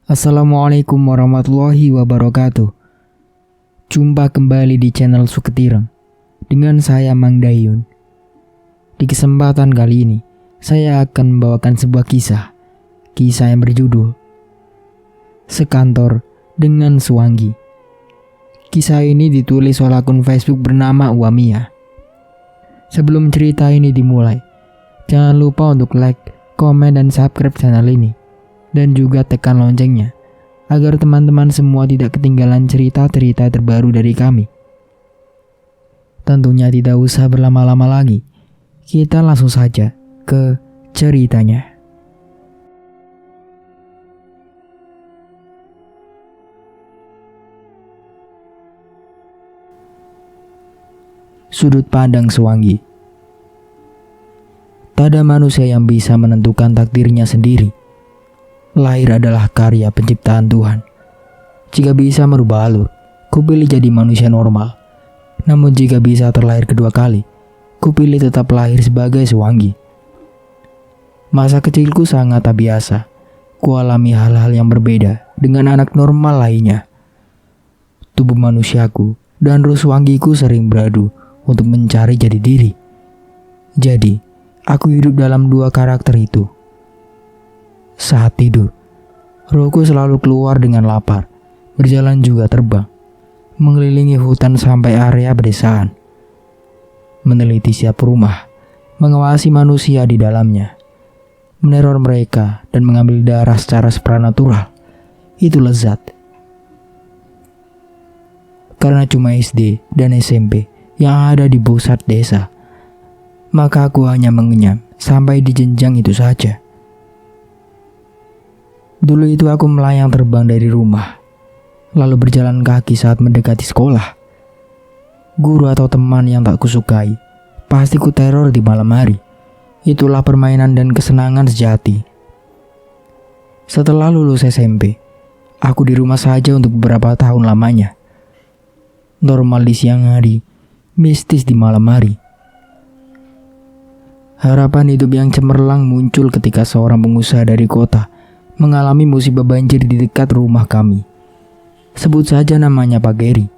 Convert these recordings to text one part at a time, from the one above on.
Assalamualaikum warahmatullahi wabarakatuh. Jumpa kembali di channel Suketireng dengan saya Mang Dayun. Di kesempatan kali ini saya akan membawakan sebuah kisah yang berjudul Sekantor dengan Suwangi. Kisah ini ditulis oleh akun Facebook bernama Uamia. Sebelum cerita ini dimulai, jangan lupa untuk like, komen, dan subscribe channel ini. Dan juga tekan loncengnya, agar teman-teman semua tidak ketinggalan cerita-cerita terbaru dari kami. Tentunya tidak usah berlama-lama lagi, kita langsung saja ke ceritanya. Sudut pandang Suwangi. Tak ada manusia yang bisa menentukan takdirnya sendiri. Lahir adalah karya penciptaan Tuhan. Jika bisa merubah alur, kupilih jadi manusia normal. Namun jika bisa terlahir kedua kali, kupilih tetap lahir sebagai Suwangi. Masa kecilku sangat tak biasa. Kualami hal-hal yang berbeda dengan anak normal lainnya. Tubuh manusiaku dan ruh Suwanggiku sering beradu untuk mencari jati diri. Jadi, aku hidup dalam dua karakter itu. Saat tidur, rohku selalu keluar dengan lapar, berjalan juga terbang, mengelilingi hutan sampai area pedesaan, meneliti setiap rumah, mengawasi manusia di dalamnya, meneror mereka dan mengambil darah secara supranatural. Itu lezat. Karena cuma SD dan SMP yang ada di pusat desa, maka aku hanya mengenyam sampai di jenjang itu saja. Dulu itu aku melayang terbang dari rumah, lalu berjalan kaki saat mendekati sekolah. Guru atau teman yang tak kusukai, pasti ku teror di malam hari. Itulah permainan dan kesenangan sejati. Setelah lulus SMP, aku di rumah saja untuk beberapa tahun lamanya. Normal di siang hari, mistis di malam hari. Harapan hidup yang cemerlang muncul ketika seorang pengusaha dari kota mengalami musibah banjir di dekat rumah kami. Sebut saja namanya Pak Geri.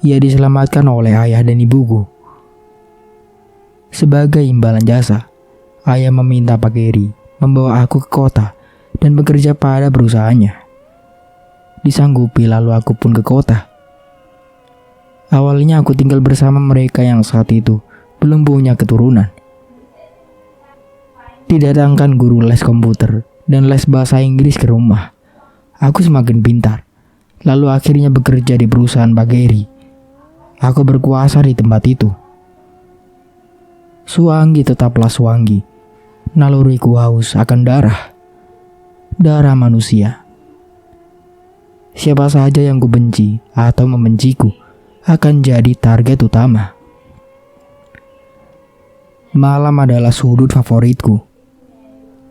Ia diselamatkan oleh ayah dan ibuku. Sebagai imbalan jasa, ayah meminta Pak Geri membawa aku ke kota dan bekerja pada perusahaannya. Disanggupi lalu aku pun ke kota. Awalnya aku tinggal bersama mereka yang saat itu belum punya keturunan. Didatangkan guru les komputer dan les bahasa Inggris ke rumah. Aku semakin pintar. Lalu akhirnya bekerja di perusahaan Pak Geri. Aku berkuasa di tempat itu. Suwangi tetaplah Suwangi. Naluriku haus akan darah. Darah manusia. Siapa saja yang kubenci atau membenciku akan jadi target utama. Malam adalah sudut favoritku.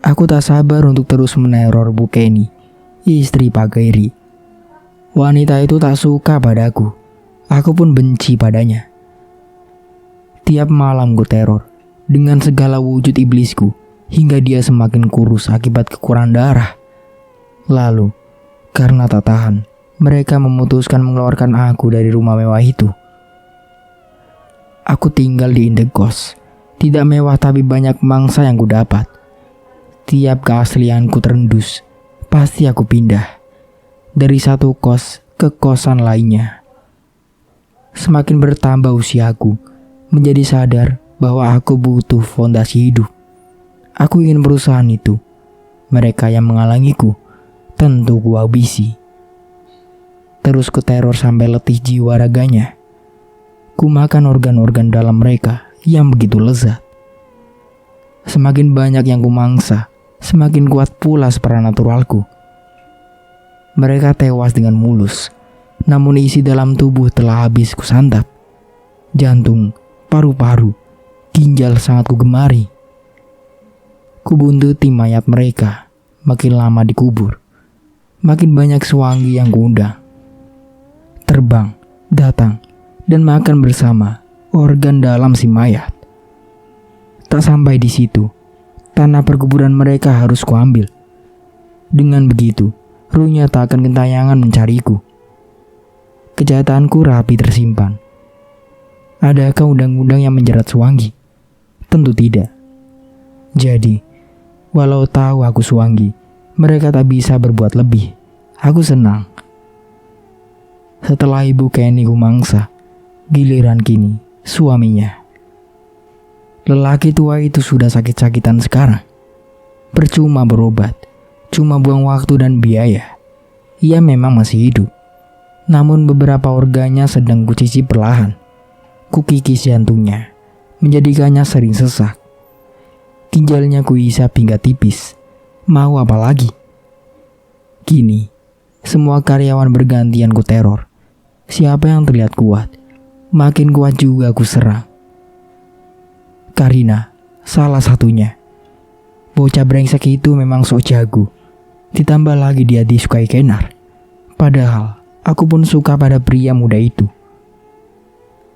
Aku tak sabar untuk terus meneror Bu Kenny, istri Pak Geri. Wanita itu tak suka padaku. Aku pun benci padanya. Tiap malam ku teror dengan segala wujud iblisku hingga dia semakin kurus akibat kekurangan darah. Lalu, karena tak tahan, mereka memutuskan mengeluarkan aku dari rumah mewah itu. Aku tinggal di indekos. Tidak mewah tapi banyak mangsa yang ku dapat. Tiap keaslianku terendus, pasti aku pindah dari satu kos ke kosan lainnya. Semakin bertambah usiaku, menjadi sadar bahwa aku butuh fondasi hidup. Aku ingin perusahaan itu. Mereka yang menghalangiku, tentu ku habisi. Terus ku teror sampai letih jiwa raganya. Ku makan organ-organ dalam mereka yang begitu lezat. Semakin banyak yang ku mangsa, semakin kuat pula supranatural-ku. Mereka tewas dengan mulus, namun isi dalam tubuh telah habis kusantap. Jantung, paru-paru, ginjal sangat kugemari. Kubuntuti mayat mereka, makin lama dikubur. Makin banyak Suwangi yang kuundang. Terbang, datang, dan makan bersama organ dalam si mayat. Tak sampai di situ, tanah perkuburan mereka harus kuambil. Dengan begitu, Ruhnya tak akan gentayangan mencariku. Kejahatanku rapi tersimpan. Adakah undang-undang yang menjerat Suwangi? Tentu tidak. Jadi, walau tahu aku Suwangi, mereka tak bisa berbuat lebih. Aku senang. Setelah ibu Kenny kumangsa, giliran kini suaminya. Lelaki tua itu sudah sakit-sakitan sekarang. Percuma berobat, cuma buang waktu dan biaya. Ia memang masih hidup, namun beberapa organnya sedang kucicip perlahan. Kukikis jantungnya, menjadikannya sering sesak. Ginjalnya kuisap hingga tipis. Mau apa lagi? Kini, semua karyawan bergantian ku teror. Siapa yang terlihat kuat, makin kuat juga ku serang. Karina, salah satunya. Bocah brengsek itu memang sok jago. Ditambah lagi dia disukai Kenar. Padahal, aku pun suka pada pria muda itu.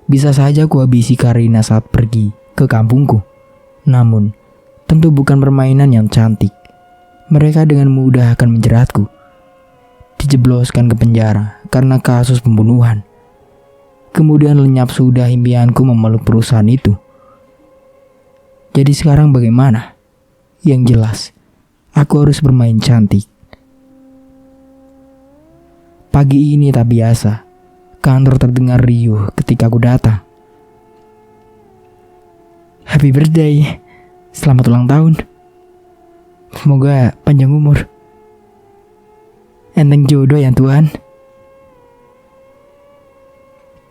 Bisa saja ku habisi Karina saat pergi ke kampungku. Namun, tentu bukan permainan yang cantik. Mereka dengan mudah akan menjeratku. Dijebloskan ke penjara karena kasus pembunuhan. Kemudian lenyap sudah impianku memeluk perusahaan itu. Jadi sekarang bagaimana? Yang jelas, aku harus bermain cantik. Pagi ini tak biasa. Kantor terdengar riuh ketika aku datang. Happy birthday. Selamat ulang tahun. Semoga panjang umur. Enteng jodoh ya Tuhan.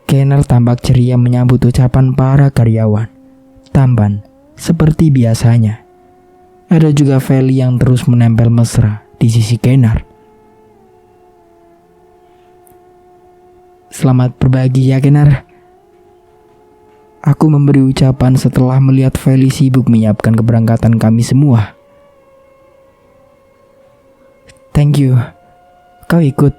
Kenar tampak ceria menyambut ucapan para karyawan. Tampan, seperti biasanya. Ada juga Feli yang terus menempel mesra di sisi Kenar. Selamat berbagi ya Kenar. Aku memberi ucapan setelah melihat Feli sibuk menyiapkan keberangkatan kami semua. Thank you. Kau ikut?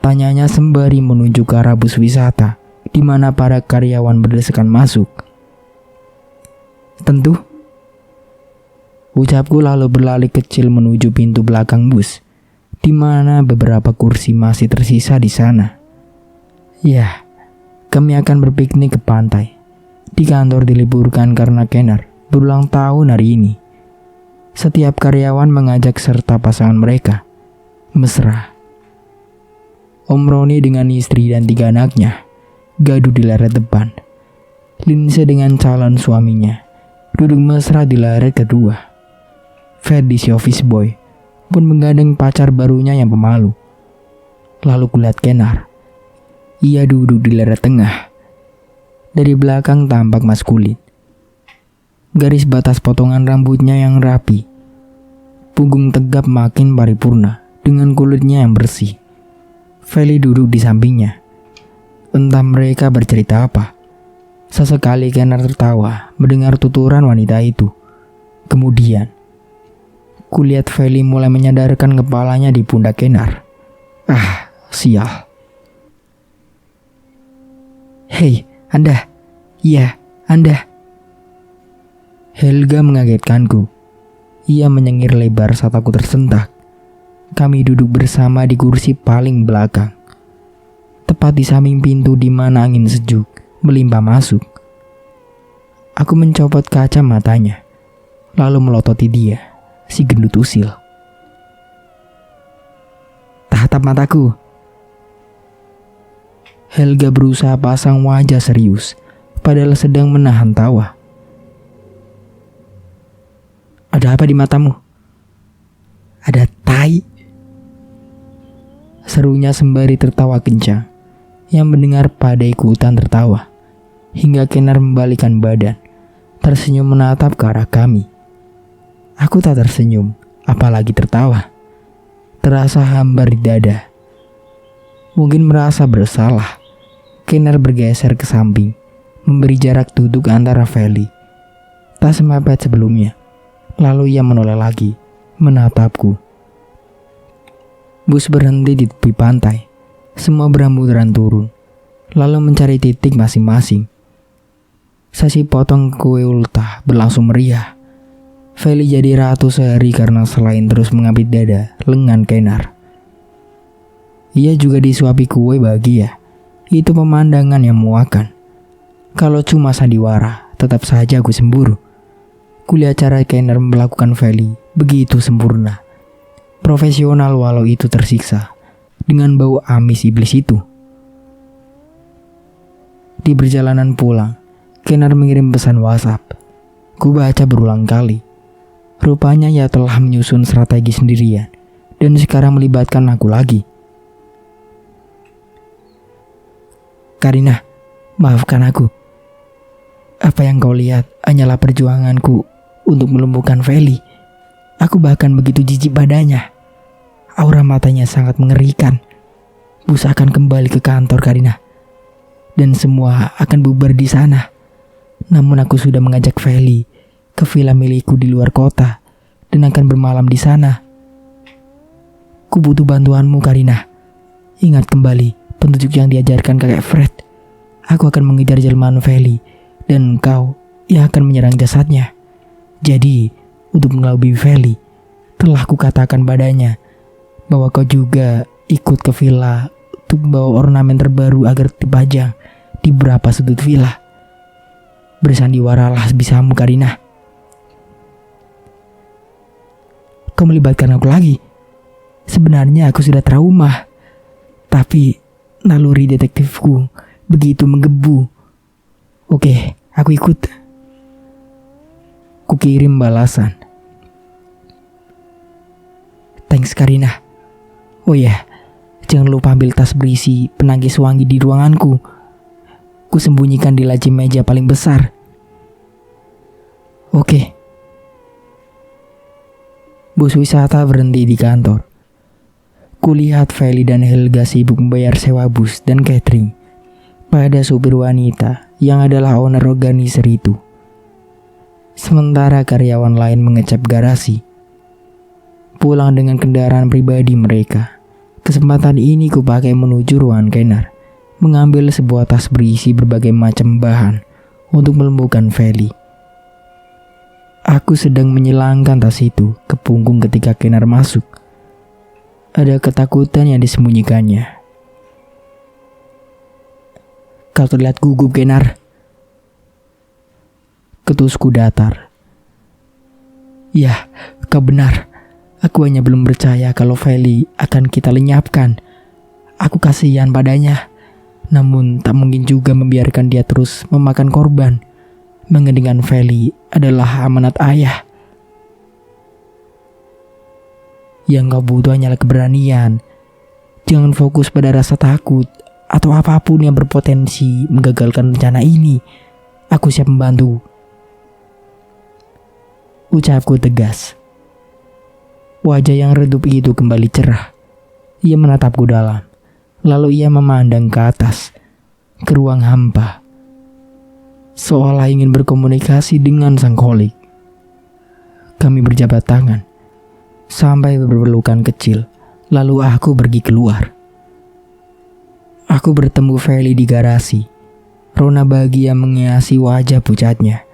Tanyanya sembari menuju ke arah bus wisata, di mana para karyawan berdesakan masuk. Tentu. Ucapku lalu berlari kecil menuju pintu belakang bus, di mana beberapa kursi masih tersisa di sana. Ya, kami akan berpiknik ke pantai. Di kantor diliburkan karena Kenar berulang tahun hari ini. Setiap karyawan mengajak serta pasangan mereka. Mesra. Om Roni dengan istri dan 3 anaknya gaduh di layar depan. Lindsay dengan calon suaminya duduk mesra di layar kedua. Ferdi si office boy pun menggandeng pacar barunya yang pemalu. Lalu kulihat Kenar. Ia duduk di layar tengah. Dari belakang tampak maskulin. Garis batas potongan rambutnya yang rapi. Punggung tegap makin paripurna dengan kulitnya yang bersih. Feli duduk di sampingnya. Entah mereka bercerita apa. Sesekali Kenar tertawa mendengar tuturan wanita itu. Kemudian, kulihat Feli mulai menyadarkan kepalanya di pundak Kenar. Ah, sial. Hei, Anda. Iya, Anda. Helga mengagetkanku. Ia menyengir lebar saat aku tersentak. Kami duduk bersama di kursi paling belakang. Tepat di samping pintu di mana angin sejuk melimpah masuk. Aku mencopot kaca matanya, lalu melototi dia, si gendut usil. Tatap mataku. Helga berusaha pasang wajah serius, padahal sedang menahan tawa. Ada apa di matamu? Ada tai. Serunya sembari tertawa kencang. Yang mendengar pada ikutan tertawa. Hingga Kenar membalikkan badan, tersenyum menatap ke arah kami. Aku tak tersenyum, apalagi tertawa. Terasa hambar di dada. Mungkin merasa bersalah. Kenar bergeser ke samping, memberi jarak duduk antara Feli. Tak semepet sebelumnya. Lalu ia menoleh lagi, menatapku. Bus berhenti di tepi pantai. Semua berhamburan turun, lalu mencari titik masing-masing. Sesi potong kue ultah berlangsung meriah. Feli jadi ratu sehari karena selain terus mengapit dada lengan Kenar, ia juga disuapi kue bahagia. Itu pemandangan yang memuakan. Kalau cuma sandiwara, tetap saja aku cemburu. Kulihat cara Kenar melakukan Feli begitu sempurna, profesional walau itu tersiksa dengan bau amis iblis itu. Di perjalanan pulang, Kenar mengirim pesan WhatsApp. Ku baca berulang kali. Rupanya ia telah menyusun strategi sendirian dan sekarang melibatkan aku lagi. Karina, maafkan aku. Apa yang kau lihat hanyalah perjuanganku untuk melumpuhkan Feli. Aku bahkan begitu jijik padanya. Aura matanya sangat mengerikan. Bus akan kembali ke kantor, Karina. Dan semua akan bubar di sana. Namun aku sudah mengajak Feli ke villa milikku di luar kota dan akan bermalam di sana. Ku butuh bantuanmu, Karina. Ingat kembali petunjuk yang diajarkan kakek Fred. Aku akan mengejar jelmaan Feli dan engkau yang akan menyerang jasadnya. Jadi, untuk mengelabui Feli, telah kukatakan padanya bahwa kau juga ikut ke villa untuk membawa ornamen terbaru agar dipajang di beberapa sudut villa. Bersandiwaralah sebisamu, Karina. Kau melibatkan aku lagi. Sebenarnya aku sudah trauma, tapi naluri detektifku begitu menggebu. Oke, aku ikut. Kukirim balasan. Thanks, Karina. Oh ya, jangan lupa ambil tas berisi penangkis wangi di ruanganku. Kusembunyikan di laci meja paling besar. Oke. Bus wisata berhenti di kantor. Kulihat Feli dan Helga sibuk membayar sewa bus dan catering pada supir wanita yang adalah owner organizer itu. Sementara karyawan lain mengecap garasi. Pulang dengan kendaraan pribadi mereka. Kesempatan ini kupakai menuju ruangan Kenar, mengambil sebuah tas berisi berbagai macam bahan untuk melumpuhkan Feli. Aku sedang menyilangkan tas itu ke punggung ketika Kenar masuk. Ada ketakutan yang disembunyikannya. Kau terlihat gugup, Kenar. Ketusku datar. Ya, kau benar. Aku hanya belum percaya kalau Feli akan kita lenyapkan. Aku kasihan padanya. Namun tak mungkin juga membiarkan dia terus memakan korban. Mengendalikan Feli adalah amanat ayah. Yang kau butuh hanyalah keberanian. Jangan fokus pada rasa takut atau apapun yang berpotensi menggagalkan rencana ini. Aku siap membantu. Ucapku tegas. Wajah yang redup itu kembali cerah. Ia menatapku dalam. Lalu ia memandang ke atas, ke ruang hampa, seolah ingin berkomunikasi dengan sang kolik. Kami berjabat tangan sampai berpelukan kecil. Lalu aku pergi keluar. Aku bertemu Feli di garasi. Rona bahagia menghiasi wajah pucatnya.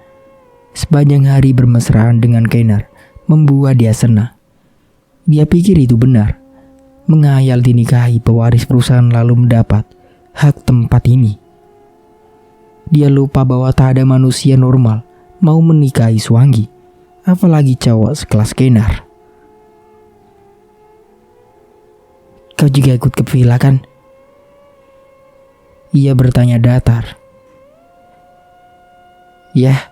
Sepanjang hari bermesraan dengan Kenar membuat dia senang. Dia pikir itu benar. Menghayal dinikahi pewaris perusahaan lalu mendapat hak tempat ini. Dia lupa bahwa tak ada manusia normal mau menikahi Swangi, apalagi cowok sekelas Kenar. Kau juga ikut ke villa kan? Ia bertanya datar. Ya,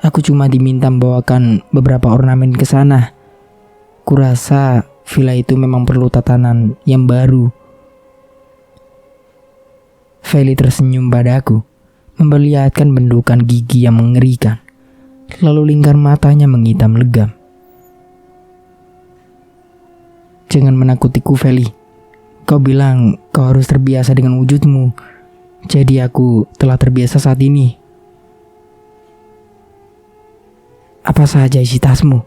aku cuma diminta membawakan beberapa ornamen ke sana. Kurasa villa itu memang perlu tatanan yang baru. Feli tersenyum padaku, memperlihatkan bendukan gigi yang mengerikan. Lalu lingkar matanya menghitam legam. Jangan menakutiku, Feli. Kau bilang kau harus terbiasa dengan wujudmu. Jadi aku telah terbiasa saat ini. Apa saja isi tasmu?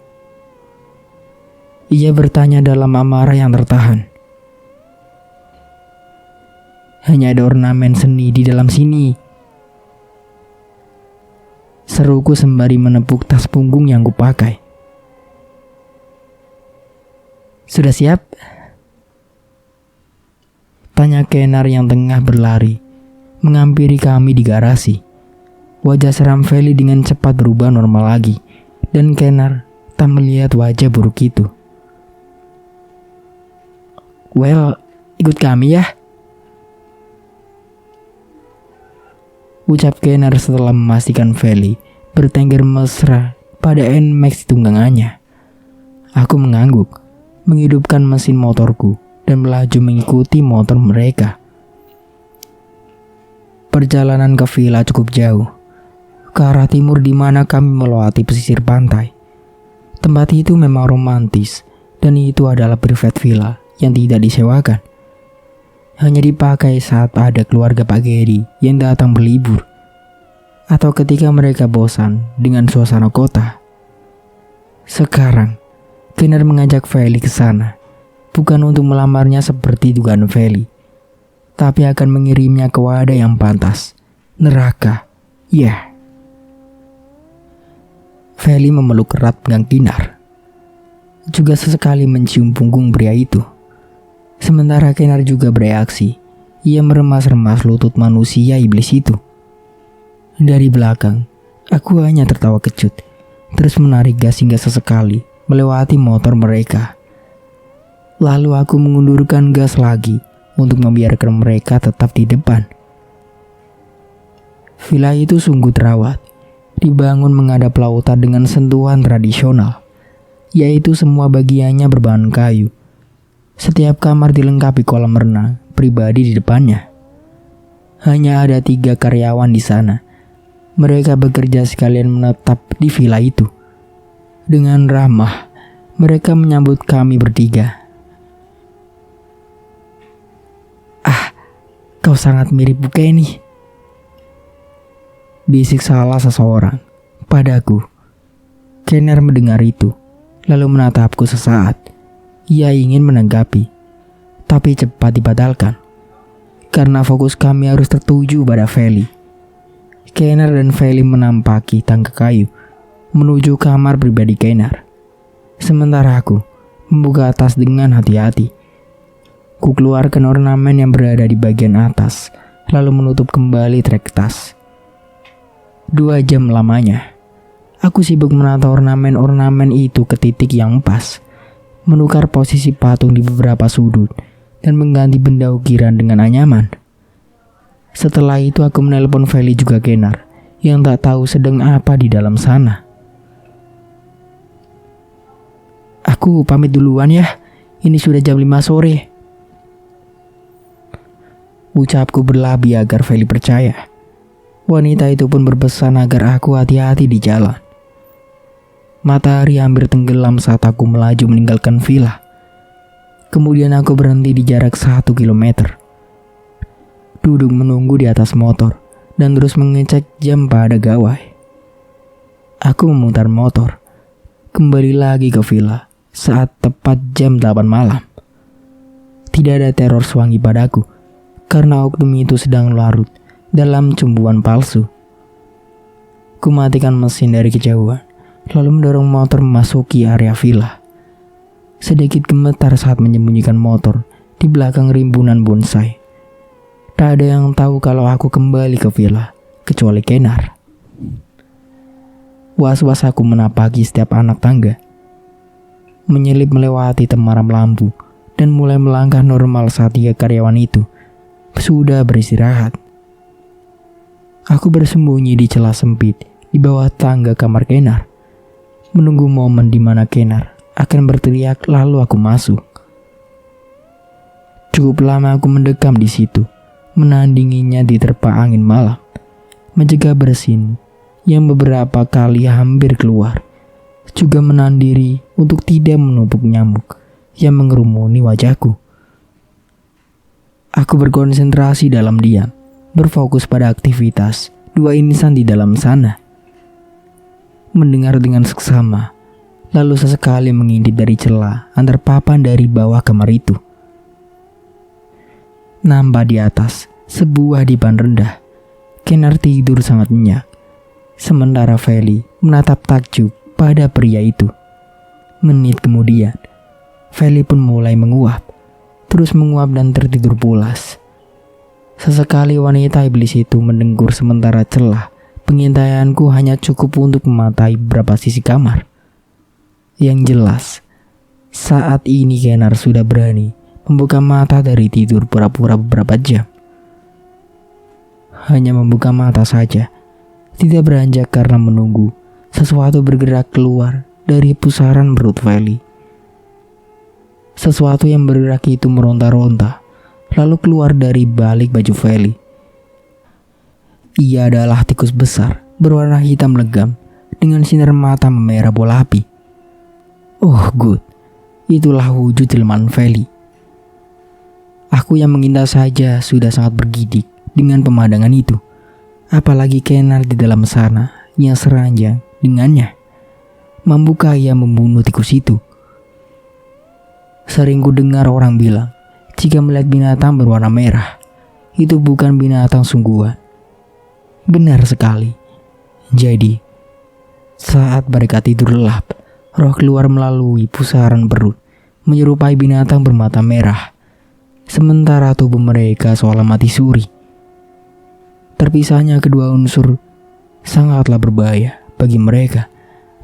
Ia bertanya dalam amarah yang tertahan. Hanya ada ornamen seni di dalam sini. Seruku sembari menepuk tas punggung yang kupakai. Sudah siap? Tanya Kenar yang tengah berlari, menghampiri kami di garasi. Wajah seram Feli dengan cepat berubah normal lagi, dan Kenar tak melihat wajah buruk itu. Well, ikut kami ya, ucap Kenar setelah memastikan Feli bertengger mesra pada NMAX tunggangannya. Aku mengangguk, menghidupkan mesin motorku, dan melaju mengikuti motor mereka. Perjalanan ke villa cukup jauh, ke arah timur di mana kami melewati pesisir pantai. Tempat itu memang romantis, dan itu adalah private villa yang tidak disewakan. Hanya dipakai saat ada keluarga Pak Geri yang datang berlibur, atau ketika mereka bosan dengan suasana kota. Sekarang, Kenar mengajak Feli ke sana, bukan untuk melamarnya seperti dugaan Feli, tapi akan mengirimnya ke wadah yang pantas, neraka. Ya. Feli memeluk erat pinggang Kenar, juga sesekali mencium punggung pria itu. Sementara Kenar juga bereaksi, ia meremas-remas lutut manusia iblis itu. Dari belakang, aku hanya tertawa kecut, terus menarik gas hingga sesekali melewati motor mereka. Lalu aku mengundurkan gas lagi untuk membiarkan mereka tetap di depan. Villa itu sungguh terawat, dibangun menghadap lautan dengan sentuhan tradisional, yaitu semua bagiannya berbahan kayu. Setiap kamar dilengkapi kolam renang pribadi di depannya. Hanya ada 3 karyawan di sana. Mereka bekerja sekalian menetap di villa itu. Dengan ramah, mereka menyambut kami bertiga. "Ah, kau sangat mirip Bukeni," bisik salah seseorang padaku. Kenar mendengar itu, lalu menatapku sesaat. Ia ingin menanggapi, tapi cepat dibatalkan, karena fokus kami harus tertuju pada Feli. Kenar dan Feli menampaki tangga kayu menuju kamar pribadi Kenar. Sementara aku membuka tas dengan hati-hati. Ku keluarkan ornamen yang berada di bagian atas, lalu menutup kembali trek tas. 2 jam lamanya, aku sibuk menata ornamen-ornamen itu ke titik yang pas, menukar posisi patung di beberapa sudut, dan mengganti benda ukiran dengan anyaman. Setelah itu aku menelpon Feli juga Kenar, yang tak tahu sedang apa di dalam sana. "Aku pamit duluan ya, ini sudah jam 5 sore. Ucapku berlabih agar Feli percaya. Wanita itu pun berpesan agar aku hati-hati di jalan. Matahari hampir tenggelam saat aku melaju meninggalkan villa. Kemudian aku berhenti di jarak 1 kilometer. Duduk menunggu di atas motor dan terus mengecek jam pada gawai. Aku memutar motor, kembali lagi ke villa saat tepat jam 8 malam. Tidak ada teror suangi padaku, karena oknum itu sedang larut dalam cumbuan palsu. Ku matikan mesin dari kejauhan, lalu mendorong motor memasuki area villa. Sedikit gemetar saat menyembunyikan motor di belakang rimbunan bonsai. Tak ada yang tahu kalau aku kembali ke villa, kecuali Kenar. Was-was aku menapaki setiap anak tangga, menyelip melewati temaram lampu, dan mulai melangkah normal saat 3 karyawan itu sudah beristirahat. Aku bersembunyi di celah sempit di bawah tangga kamar Kenar, menunggu momen di mana Kenar akan berteriak lalu aku masuk. Cukup lama aku mendekam di situ, menandinginya di terpa angin malam, mencegah bersin yang beberapa kali hampir keluar, juga menahan diri untuk tidak menumpuk nyamuk yang mengerumuni wajahku. Aku berkonsentrasi dalam diam, berfokus pada aktivitas 2 insan di dalam sana. Mendengar dengan seksama, lalu sesekali mengintip dari celah antar papan dari bawah kamar itu. Nampak di atas sebuah dipan rendah, Kenar tidur sangat nyenyak. Sementara Feli menatap takjub pada pria itu. Menit kemudian, Feli pun mulai menguap, terus menguap dan tertidur pulas. Sesekali wanita iblis itu mendengkur sementara celah pengintaianku hanya cukup untuk mematai beberapa sisi kamar. Yang jelas, saat ini Kenar sudah berani membuka mata dari tidur pura-pura beberapa jam. Hanya membuka mata saja, tidak beranjak karena menunggu sesuatu bergerak keluar dari pusaran perut Feli. Sesuatu yang bergerak itu meronta-ronta, lalu keluar dari balik baju Feli. Ia adalah tikus besar berwarna hitam legam dengan sinar mata memerah bola api. Oh good, itulah wujud jelmaan Feli. Aku yang mengintai saja sudah sangat bergidik dengan pemandangan itu. Apalagi Kenar di dalam sana yang seranjang dengannya. Mampukah ia membunuh tikus itu? Sering ku dengar orang bilang, jika melihat binatang berwarna merah, itu bukan binatang sungguhan. Benar sekali. Jadi, saat mereka tidur lelap, roh keluar melalui pusaran perut, menyerupai binatang bermata merah. Sementara tubuh mereka seolah mati suri. Terpisahnya kedua unsur sangatlah berbahaya bagi mereka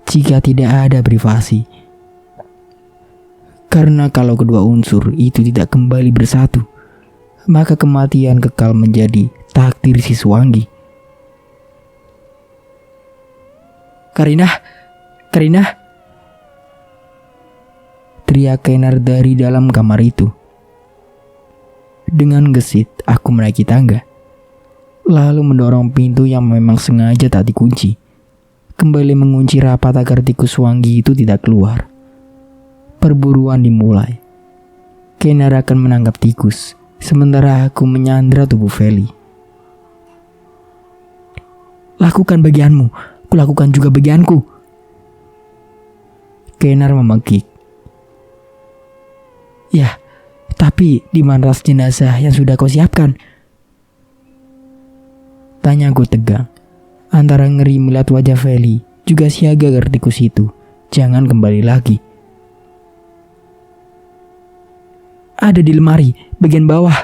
jika tidak ada privasi. Karena kalau kedua unsur itu tidak kembali bersatu, maka kematian kekal menjadi takdir si Suwangi. Karinah, Karinah, teriak Kenar dari dalam kamar itu. Dengan gesit, aku menaiki tangga, lalu mendorong pintu yang memang sengaja tak dikunci. Kembali mengunci rapat agar tikus Suwangi itu tidak keluar. Perburuan dimulai. Kenar akan menangkap tikus, sementara aku menyandra tubuh Feli. Lakukan bagianmu, kulakukan juga bagianku. Kenar memekik. Ya, tapi di mana ras jenazah yang sudah kau siapkan? Tanyaku tegang, antara ngeri melihat wajah Feli, juga siaga agar tikus itu jangan kembali lagi. Ada di lemari, bagian bawah.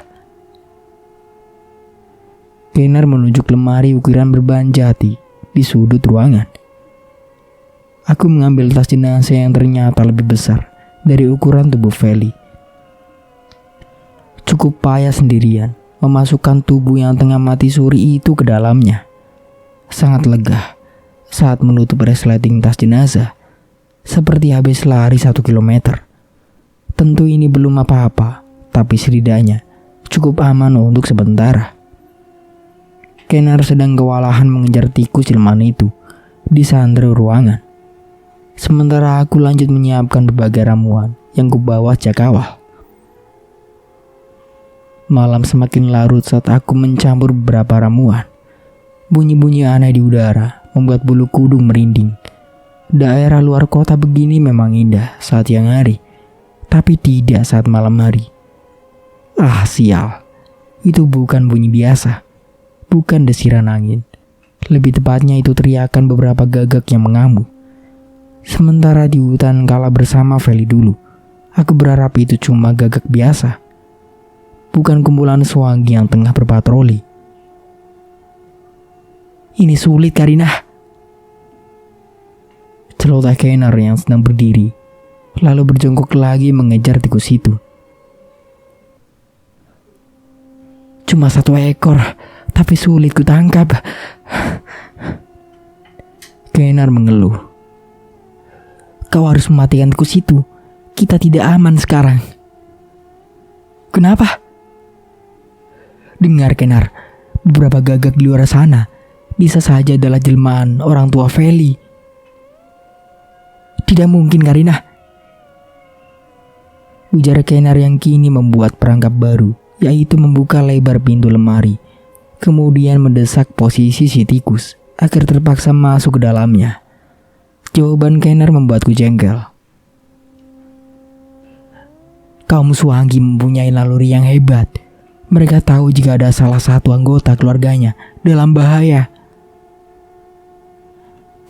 Kenar menunjuk lemari ukiran berbahan jati di sudut ruangan. Aku mengambil tas jenazah yang ternyata lebih besar dari ukuran tubuh Feli. Cukup payah sendirian memasukkan tubuh yang tengah mati suri itu ke dalamnya. Sangat lega saat menutup resleting tas jenazah, seperti habis lari 1 kilometer. Tentu ini belum apa-apa, tapi setidaknya cukup aman untuk sementara. Kenar sedang kewalahan mengejar tikus jelmaan itu di sandra ruangan. Sementara aku lanjut menyiapkan berbagai ramuan yang kubawa sejak awal. Malam semakin larut saat aku mencampur beberapa ramuan. Bunyi-bunyi aneh di udara membuat bulu kudung merinding. Daerah luar kota begini memang indah saat siang hari, tapi tidak saat malam hari. Ah sial, itu bukan bunyi biasa, bukan desiran angin. Lebih tepatnya itu teriakan beberapa gagak yang mengamuk. Sementara di hutan kala bersama Feli dulu, aku berharap itu cuma gagak biasa, bukan kumpulan Suwangi yang tengah berpatroli. Ini sulit, Karinah. Celoteh Kenar yang sedang berdiri, lalu berjongkok lagi mengejar tikus itu. Cuma 1 ekor, tapi sulit kutangkap. Kenar mengeluh. Kau harus mematikan tikus itu. Kita tidak aman sekarang. Kenapa? Dengar Kenar, beberapa gagak di luar sana bisa saja adalah jelmaan orang tua Feli. Tidak mungkin, Karinah. Ujar Kenar yang kini membuat perangkap baru, yaitu membuka lebar pintu lemari, kemudian mendesak posisi si tikus agar terpaksa masuk ke dalamnya. Jawaban Kenar membuatku jengkel. Kaum Suwangi mempunyai naluri yang hebat. Mereka tahu jika ada salah satu anggota keluarganya dalam bahaya.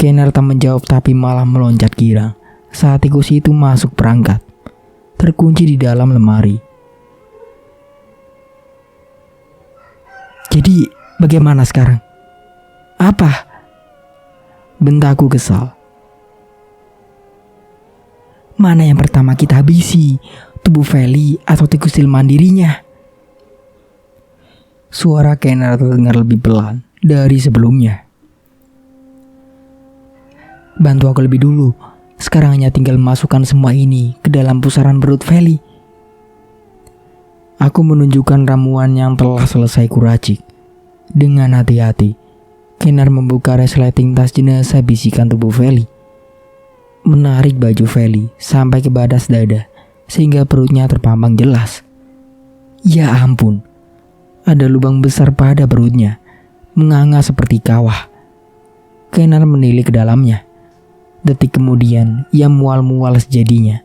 Kenar tak menjawab tapi malah meloncat girang saat tikus itu masuk perangkat. terkunci di dalam lemari. Jadi bagaimana sekarang? Apa? Bentakku kesal. Mana yang pertama kita habisi? Tubuh Feli atau tikus delman dirinya? Suara Kenner terdengar lebih pelan dari sebelumnya. Bantu aku lebih dulu. Sekarang hanya tinggal masukkan semua ini ke dalam pusaran perut Feli. Aku menunjukkan ramuan yang telah selesai kuracik. Dengan hati-hati, Kenner membuka resleting tas jenazah bisikan tubuh Feli. Menarik baju Feli sampai ke batas dada sehingga perutnya terpampang jelas. Ya ampun, ada lubang besar pada perutnya, menganga seperti kawah. Kenner menilik ke dalamnya. Detik kemudian ia mual-mual sejadinya.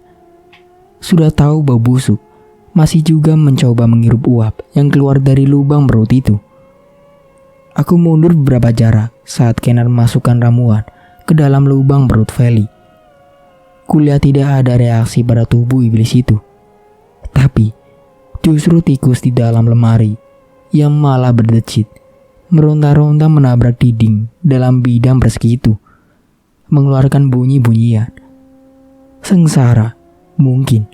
Sudah tahu bau busuk, masih juga mencoba menghirup uap yang keluar dari lubang perut itu. Aku mundur beberapa jarak saat Kenner masukkan ramuan ke dalam lubang perut Feli. Kulihat tidak ada reaksi pada tubuh iblis itu. Tapi justru tikus di dalam lemari yang malah berdecit, meronta-ronta menabrak dinding dalam bidang persegi itu, mengeluarkan bunyi-bunyian. Sengsara, mungkin.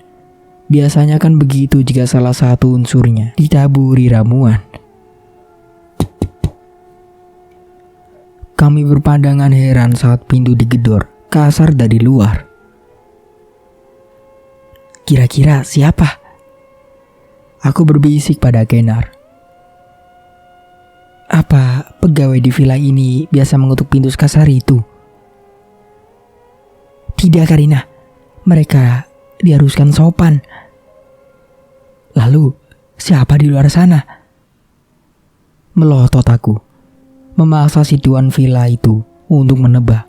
Biasanya kan begitu jika salah satu unsurnya ditaburi ramuan. Kami berpandangan heran saat pintu digedor kasar dari luar. Kira-kira siapa? Aku berbisik pada Kenner. Apa pegawai di villa ini biasa mengutuk pintu sekasar itu? Tidak, Karina. Mereka diharuskan sopan. Lalu, siapa di luar sana? Melotot aku, memaksa si tuan villa itu untuk menebak.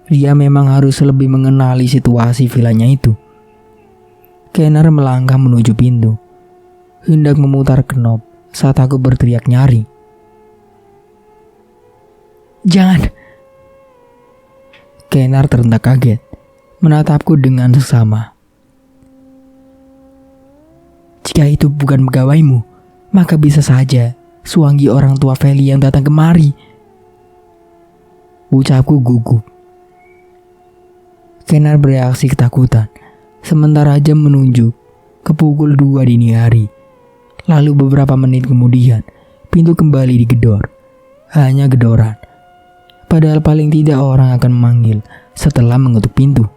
Dia memang harus lebih mengenali situasi villanya itu. Kenner melangkah menuju pintu, hendak memutar knop saat aku berteriak nyaring. Jangan! Kenner terhentak kaget, menatapku dengan seksama. Jika itu bukan pegawaimu, maka bisa saja Suanggi orang tua Feli yang datang kemari. Ucapku gugup. Kenner bereaksi ketakutan, sementara jam menunjuk ke pukul 2 dini hari. Lalu beberapa menit kemudian, pintu kembali digedor. Hanya gedoran. Padahal paling tidak orang akan memanggil setelah mengetuk pintu.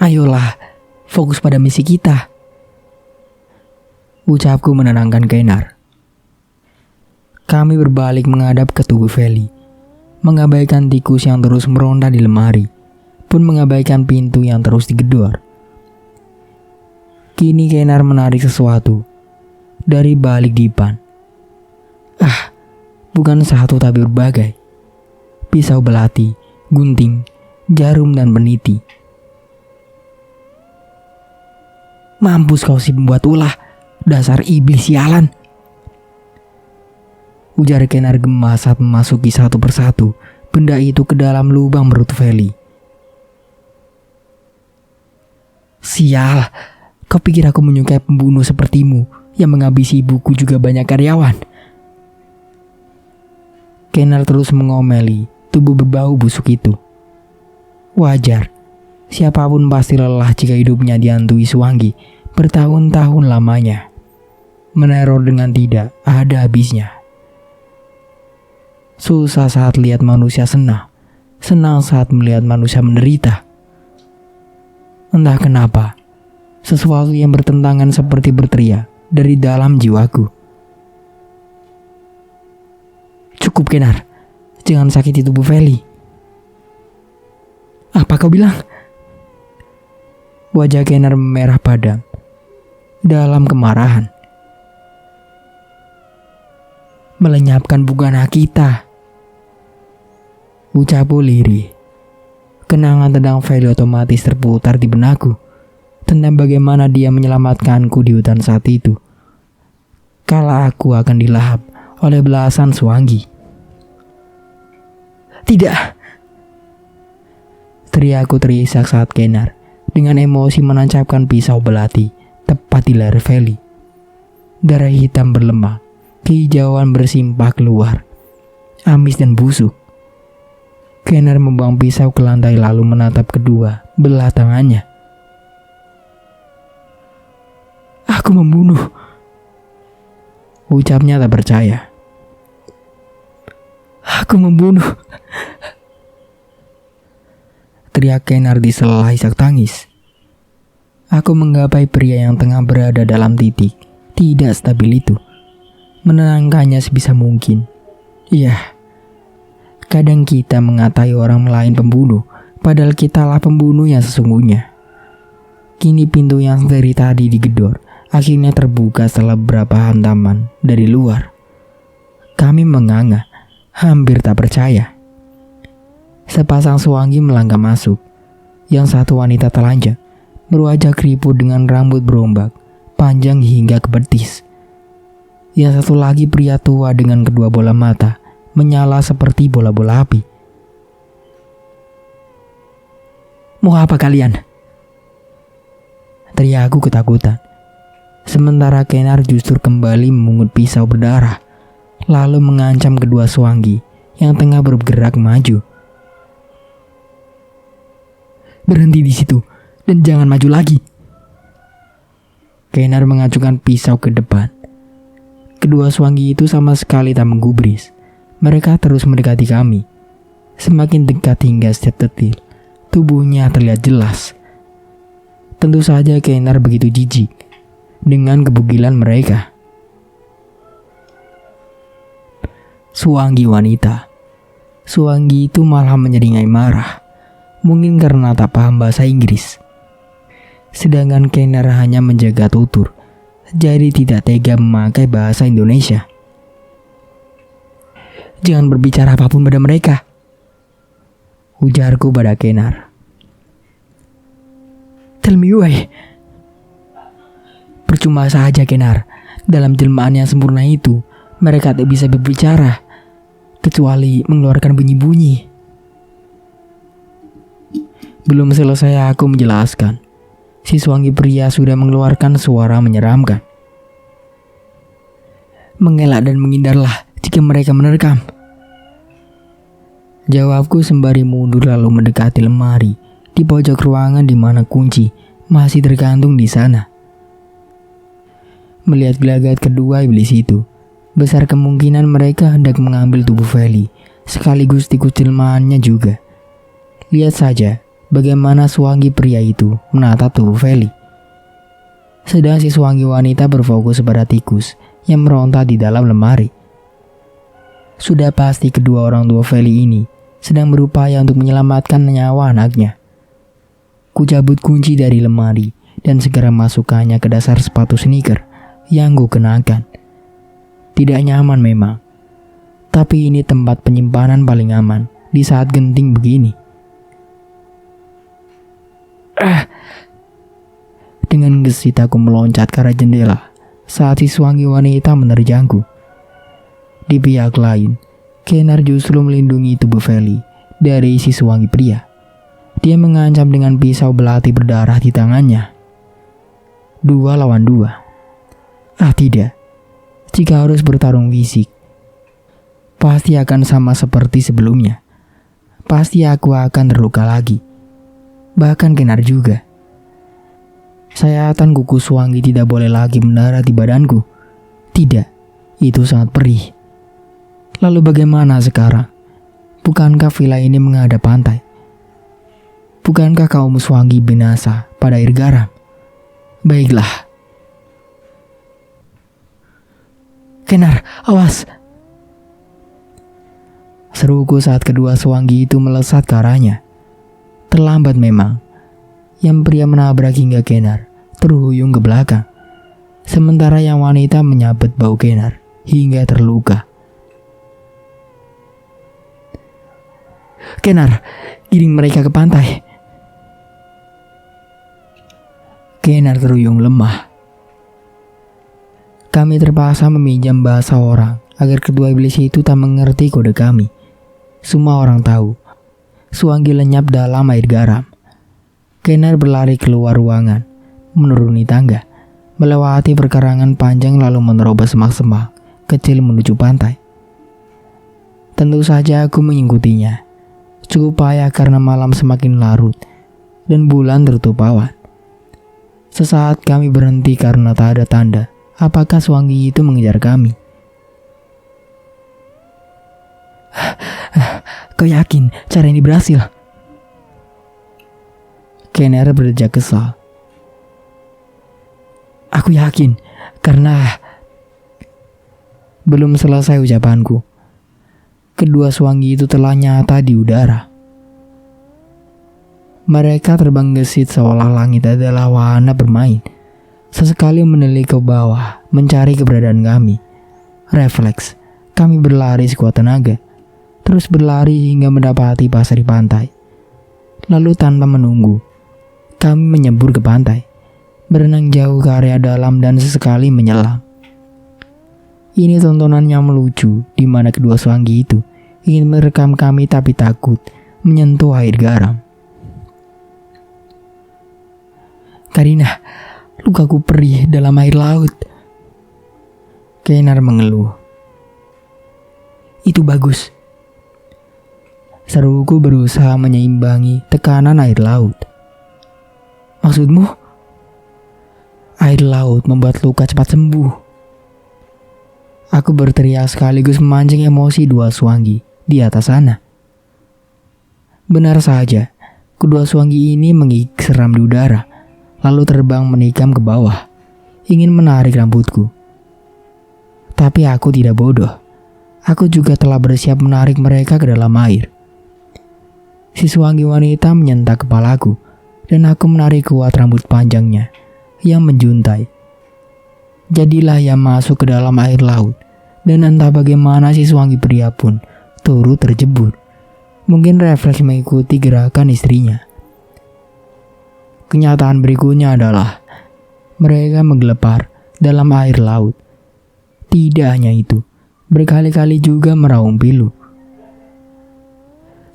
Ayolah, fokus pada misi kita. Ucapku menenangkan Kenner. Kami berbalik menghadap ke tubuh Feli, mengabaikan tikus yang terus meronda di lemari, pun mengabaikan pintu yang terus digedor. Kini Kenner menarik sesuatu dari balik dipan. Bukan satu tapi berbagai. Pisau belati, gunting, jarum dan peniti. Mampus kau si pembuat ulah, dasar iblis sialan. Ujar Kenner gemas saat memasuki satu persatu benda itu ke dalam lubang perut Feli. Sial, kau pikir aku menyukai pembunuh sepertimu yang menghabisi ibuku juga banyak karyawan? Kenner terus mengomeli tubuh berbau busuk itu. Wajar, siapapun pasti lelah jika hidupnya dihantui Suanggi bertahun-tahun lamanya. Meneror dengan tidak ada habisnya. Susah saat lihat manusia senang, senang saat melihat manusia menderita. Entah kenapa, sesuatu yang bertentangan seperti berteriak dari dalam jiwaku. Cukup Kenner, jangan sakiti tubuh Feli. Apa kau bilang? Wajah Kenner merah padam dalam kemarahan. Melenyapkan bukan hak kita. Ucapku lirih. Kenangan tentang Feli otomatis terputar di benakku, tentang bagaimana dia menyelamatkanku di hutan saat itu, kala aku akan dilahap oleh belasan Suanggi. Tidak, Teriakku terisak saat Kenar dengan emosi menancapkan pisau belati tepat di leher Feli. Darah hitam berlemak, kehijauan bersimpah keluar, amis dan busuk. Kenar membuang pisau ke lantai lalu menatap kedua belah tangannya. "Aku membunuh," ucapnya tak percaya. "Aku membunuh," teriak Kenar di sela isak tangis. Aku menggapai pria yang tengah berada dalam titik tidak stabil itu, menenangkannya sebisa mungkin. Iya, kadang kita mengatai orang lain pembunuh, padahal kitalah pembunuh yang sesungguhnya. Kini pintu yang dari tadi digedor akhirnya terbuka setelah beberapa hantaman dari luar. Kami menganga, hampir tak percaya. Sepasang suwangi melangkah masuk. Yang satu wanita telanjang, berwajah keriput dengan rambut berombak, panjang hingga ke betis. Yang satu lagi pria tua dengan kedua bola mata, menyala seperti bola-bola api. "Mau apa kalian?" teriakku ketakutan. Sementara Kenar justru kembali memungut pisau berdarah, lalu mengancam kedua suwangi yang tengah bergerak maju. "Berhenti di situ dan jangan maju lagi." Kenar mengacukan pisau ke depan. Kedua suwangi itu sama sekali tak menggubris. Mereka terus mendekati kami. Semakin dekat hingga setiap detil tubuhnya terlihat jelas. Tentu saja Kenar begitu jijik dengan kebugilan mereka. Suwangi wanita. Suwangi itu malah menyeringai marah. Mungkin karena tak paham bahasa Inggris. Sedangkan Kenar hanya menjaga tutur, jadi tidak tega memakai bahasa Indonesia. "Jangan berbicara apapun pada mereka," ujarku pada Kenar. "Tell me why." "Percuma saja Kenar, dalam jelmaan yang sempurna itu, mereka tak bisa berbicara, kecuali mengeluarkan bunyi-bunyi." Belum selesai aku menjelaskan, si suwangi pria sudah mengeluarkan suara menyeramkan. "Mengelak dan menghindarlah jika mereka menerkam," jawabku sembari mundur lalu mendekati lemari di pojok ruangan di mana kunci masih tergantung di sana. Melihat gelagat kedua iblis itu, besar kemungkinan mereka hendak mengambil tubuh Feli, sekaligus tikus jelmaannya juga. Lihat saja bagaimana suwangi pria itu menatap tubuh Feli, sedang si suwangi wanita berfokus pada tikus yang meronta di dalam lemari. Sudah pasti kedua orang tua Feli ini sedang berupaya untuk menyelamatkan nyawa anaknya. Ku cabut kunci dari lemari dan segera masukkannya ke dasar sepatu sneaker yang ku kenakan. Tidak nyaman memang, tapi ini tempat penyimpanan paling aman di saat genting begini. Dengan gesit aku meloncat ke arah jendela saat si suwangi wanita menerjangku. Di pihak lain, Kenar justru melindungi tubuh Feli dari si suwangi pria. Dia mengancam dengan pisau belati berdarah di tangannya. 2 lawan 2. Tidak, jika harus bertarung fisik, pasti akan sama seperti sebelumnya. Pasti aku akan terluka lagi. Bahkan Kenar juga. Sayatan kuku suwangi tidak boleh lagi mendarat di badanku. Tidak, itu sangat perih. Lalu bagaimana sekarang? Bukankah villa ini menghadap pantai? Bukankah kaum suwangi binasa pada air garam? Baiklah. "Kenar, awas!" seruku saat kedua suwangi itu melesat ke arahnya. Terlambat memang. Yang pria menabrak hingga Kenar terhuyung ke belakang, sementara yang wanita menyabet bau Kenar hingga terluka. "Kenar, giring mereka ke pantai." Kenar terhuyung lemah. Kami terpaksa meminjam bahasa orang agar kedua iblis itu tak mengerti kode kami. Semua orang tahu, Suanggi lenyap dalam air garam. Kenar berlari keluar ruangan, menuruni tangga, melewati perkarangan panjang lalu menerobos semak-semak kecil menuju pantai. Tentu saja aku mengikutinya. Cukup payah karena malam semakin larut dan bulan tertutup awan. Sesaat kami berhenti karena tak ada tanda apakah Suanggi itu mengejar kami. Kau yakin cara ini berhasil? Kenar berdejak kesal. Aku yakin karena... Belum selesai ucapanku, kedua Suanggi itu telah nyata di udara. Mereka terbang gesit seolah langit adalah wahana bermain. Sesekali menilik ke bawah mencari keberadaan kami. Refleks, kami berlari sekuat tenaga, terus berlari hingga mendapati pasar di pantai. Lalu tanpa menunggu, kami menyebur ke pantai, berenang jauh ke area dalam dan sesekali menyelam. Ini tontonan yang melucu di mana kedua Suanggi itu ingin merekam kami tapi takut menyentuh air garam. Karina, lukaku perih dalam air laut. Kenar mengeluh. Itu bagus. Seruku berusaha menyeimbangi tekanan air laut. Maksudmu? Air laut membuat luka cepat sembuh. Aku berteriak sekaligus memancing emosi dua Suanggi di atas sana. Benar saja, kedua Suanggi ini mengigik seram di udara, lalu terbang menikam ke bawah, ingin menarik rambutku. Tapi aku tidak bodoh. Aku juga telah bersiap menarik mereka ke dalam air. Si Suanggi wanita menyentak kepalaku, dan aku menarik kuat rambut panjangnya yang menjuntai. Jadilah ia masuk ke dalam air laut, dan entah bagaimana si Suanggi pria pun turut terjebur. Mungkin refleks mengikuti gerakan istrinya. Kenyataan berikutnya adalah mereka menggelepar dalam air laut. Tidak hanya itu, berkali-kali juga meraung pilu.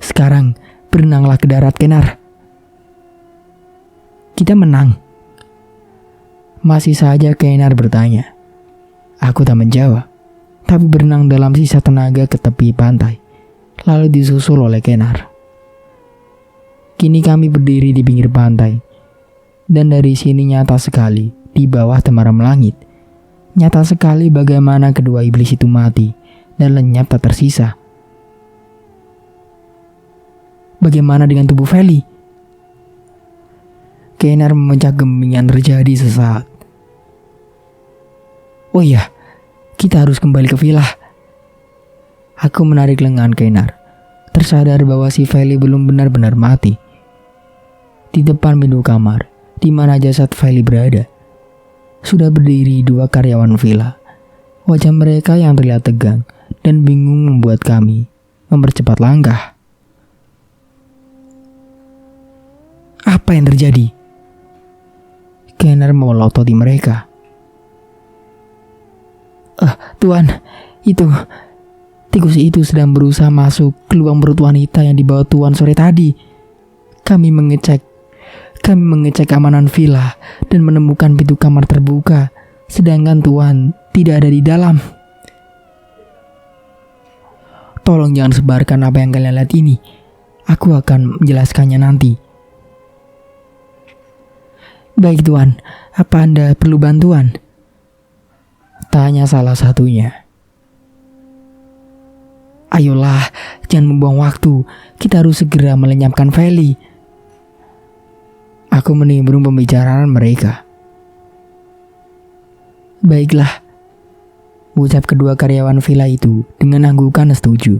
Sekarang berenanglah ke darat, Kenar. Kita menang. Masih saja Kenar bertanya. Aku tak menjawab, tapi berenang dalam sisa tenaga ke tepi pantai, lalu disusul oleh Kenar. Kini kami berdiri di pinggir pantai, dan dari sini nyata sekali di bawah temaram langit. Nyata sekali bagaimana kedua iblis itu mati dan lenyap tak tersisa. Bagaimana dengan tubuh Feli? Kenar memecah geming yang terjadi sesaat. Oh iya, kita harus kembali ke villa. Aku menarik lengan Kenar, tersadar bahwa si Feli belum benar-benar mati. Di depan pintu kamar, di mana jasad Feli berada, sudah berdiri dua karyawan villa. Wajah mereka yang terlihat tegang dan bingung membuat kami mempercepat langkah. Apa yang terjadi? Kenar melototi mereka. Tuan, itu tikus itu sedang berusaha masuk ke lubang perut wanita yang dibawa Tuan sore tadi. Kami mengecek keamanan villa dan menemukan pintu kamar terbuka, sedangkan Tuan tidak ada di dalam. Tolong jangan sebarkan apa yang kalian lihat ini. Aku akan menjelaskannya nanti. Baik Tuan, apa Anda perlu bantuan? Tanya salah satunya. Ayolah, jangan membuang waktu. Kita harus segera melenyapkan Feli. Aku menimbrung pembicaraan mereka. Baiklah, ucap kedua karyawan villa itu dengan anggukan setuju.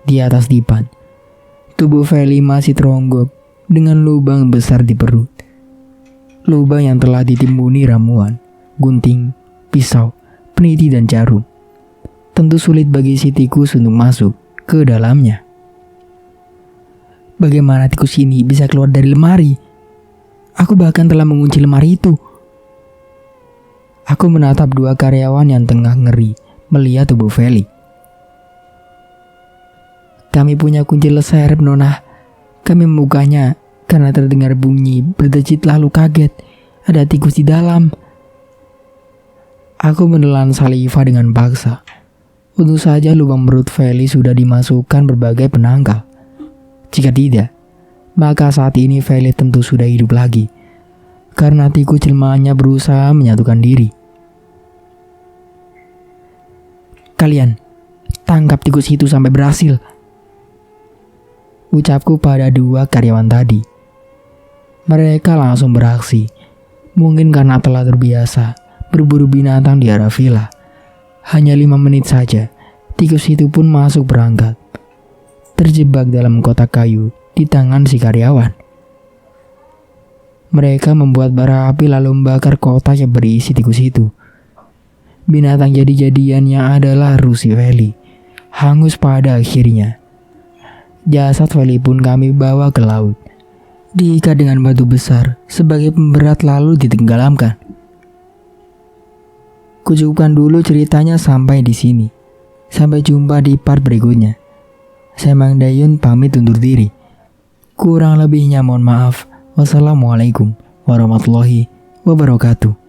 Di atas dipan, tubuh Feli masih teronggok dengan lubang besar di perut. Lubang yang telah ditimbuni ramuan, gunting, pisau, peniti dan jarum. Tentu sulit bagi si tikus untuk masuk ke dalamnya. Bagaimana tikus ini bisa keluar dari lemari? Aku bahkan telah mengunci lemari itu. Aku menatap dua karyawan yang tengah ngeri melihat tubuh Feli. Kami punya kunci leser, Nona. Kami membukanya karena terdengar bunyi berdecit lalu kaget. Ada tikus di dalam. Aku menelan saliva dengan paksa. Untung saja lubang perut Feli sudah dimasukkan berbagai penangkal. Jika tidak, maka saat ini Feli tentu sudah hidup lagi. Karena tikus jelmaannya berusaha menyatukan diri. Kalian, tangkap tikus itu sampai berhasil. Ucapku pada dua karyawan tadi. Mereka langsung beraksi. Mungkin karena telah terbiasa berburu binatang di area villa. Hanya 5 menit saja, tikus itu pun masuk berangkat. Terjebak dalam kotak kayu di tangan si karyawan. Mereka membuat bara api lalu membakar kotak yang berisi tikus itu. Binatang jadi-jadiannya adalah Rusi Feli. Hangus pada akhirnya. Jasad Feli pun kami bawa ke laut. Diikat dengan batu besar sebagai pemberat lalu ditenggelamkan. Kucukupkan dulu ceritanya sampai di sini. Sampai jumpa di part berikutnya. Saya Mang Dayun pamit undur diri. Kurang lebihnya mohon maaf. Wassalamualaikum warahmatullahi wabarakatuh.